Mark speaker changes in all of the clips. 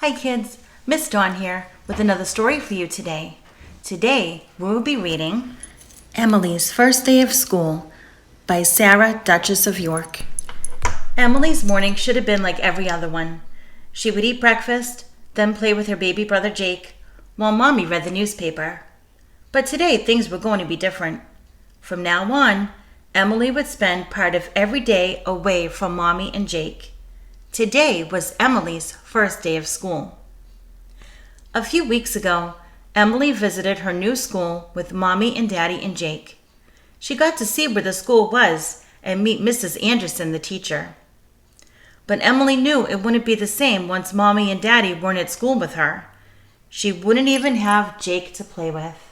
Speaker 1: Hi kids, Miss Dawn here with another story for you today. Today we will be reading Emily's First Day of School by Sarah, Duchess of York. Emily's morning should have been like every other one. She would eat breakfast, then play with her baby brother Jake, while Mommy read the newspaper. But today things were going to be different. From now on, Emily would spend part of every day away from Mommy and Jake. Today was Emily's first day of school. A few weeks ago, Emily visited her new school with Mommy and Daddy and Jake. She got to see where the school was and meet Mrs. Anderson, the teacher. But Emily knew it wouldn't be the same once Mommy and Daddy weren't at school with her. She wouldn't even have Jake to play with.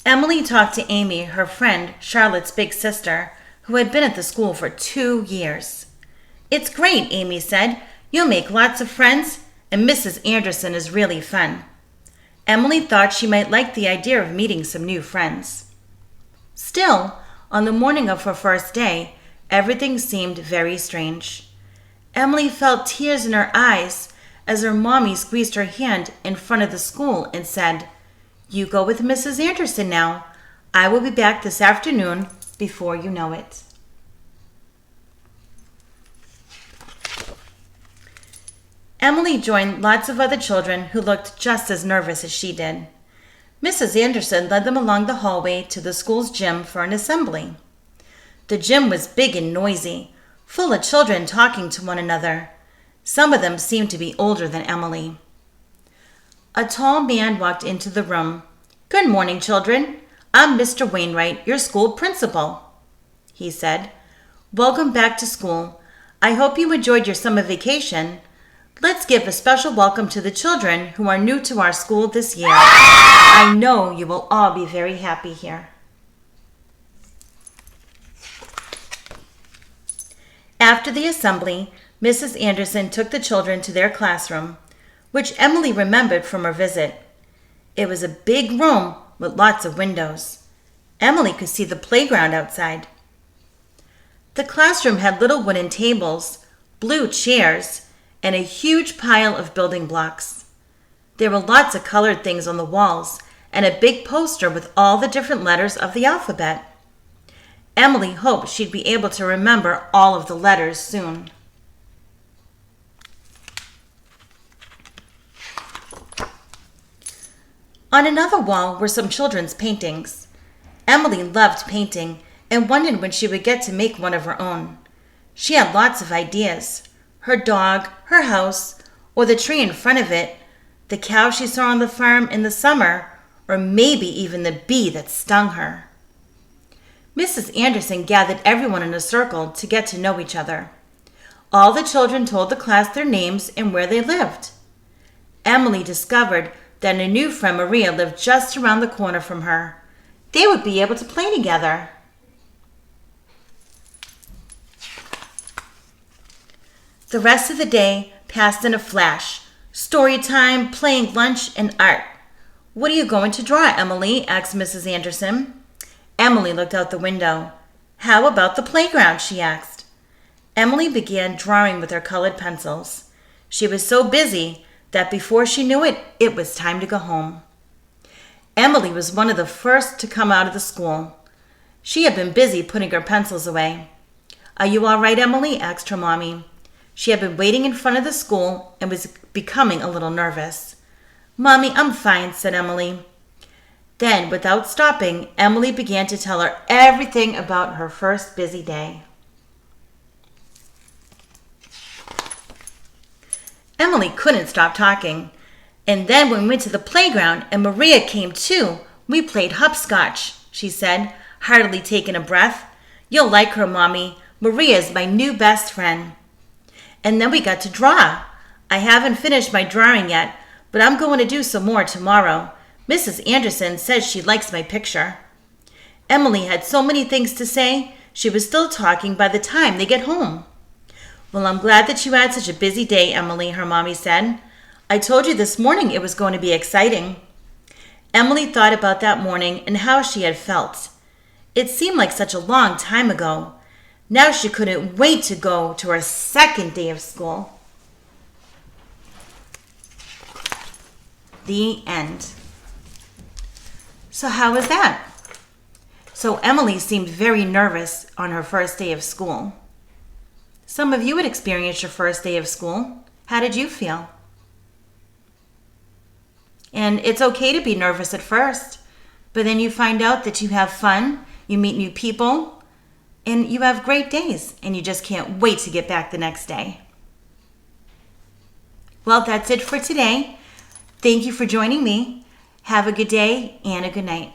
Speaker 1: Emily talked to Amy, her friend, Charlotte's big sister, who had been at the school for 2 years. "It's great," Amy said. "You'll make lots of friends, and Mrs. Anderson is really fun." Emily thought she might like the idea of meeting some new friends. Still, on the morning of her first day, everything seemed very strange. Emily felt tears in her eyes as her mommy squeezed her hand in front of the school and said, "You go with Mrs. Anderson now. I will be back this afternoon before you know it." Emily joined lots of other children who looked just as nervous as she did. Mrs. Anderson led them along the hallway to the school's gym for an assembly. The gym was big and noisy, full of children talking to one another. Some of them seemed to be older than Emily. A tall man walked into the room. "Good morning, children. I'm Mr. Wainwright, your school principal," he said. "Welcome back to school. I hope you enjoyed your summer vacation. Let's give a special welcome to the children who are new to our school this year. I know you will all be very happy here." After the assembly, Mrs. Anderson took the children to their classroom, which Emily remembered from her visit. It was a big room with lots of windows. Emily could see the playground outside. The classroom had little wooden tables, blue chairs, and a huge pile of building blocks. There were lots of colored things on the walls and a big poster with all the different letters of the alphabet. Emily hoped she'd be able to remember all of the letters soon. On another wall were some children's paintings. Emily loved painting and wondered when she would get to make one of her own. She had lots of ideas. Her dog, her house, or the tree in front of it, the cow she saw on the farm in the summer, or maybe even the bee that stung her. Mrs. Anderson gathered everyone in a circle to get to know each other. All the children told the class their names and where they lived. Emily discovered that a new friend, Maria, lived just around the corner from her. They would be able to play together. The rest of the day passed in a flash. Story time, playing lunch, and art. "What are you going to draw, Emily?" asked Mrs. Anderson. Emily looked out the window. "How about the playground?" she asked. Emily began drawing with her colored pencils. She was so busy that before she knew it, it was time to go home. Emily was one of the first to come out of the school. She had been busy putting her pencils away. "Are you all right, Emily?" asked her mommy. She had been waiting in front of the school and was becoming a little nervous. "Mommy, I'm fine," said Emily. Then, without stopping, Emily began to tell her everything about her first busy day. Emily couldn't stop talking. "And then when we went to the playground and Maria came too, we played hopscotch," she said, heartily taking a breath. "You'll like her, Mommy. Maria is my new best friend. And then we got to draw. I haven't finished my drawing yet, but I'm going to do some more tomorrow. Mrs. Anderson says she likes my picture." Emily had so many things to say, she was still talking by the time they get home. "Well, I'm glad that you had such a busy day, Emily," her mommy said. "I told you this morning it was going to be exciting." Emily thought about that morning and how she had felt. It seemed like such a long time ago. Now she couldn't wait to go to her second day of school. The end. So how was that? So Emily seemed very nervous on her first day of school. Some of you had experienced your first day of school. How did you feel? And it's okay to be nervous at first, but then you find out that you have fun, you meet new people, and you have great days, and you just can't wait to get back the next day. Well, that's it for today. Thank you for joining me. Have a good day and a good night.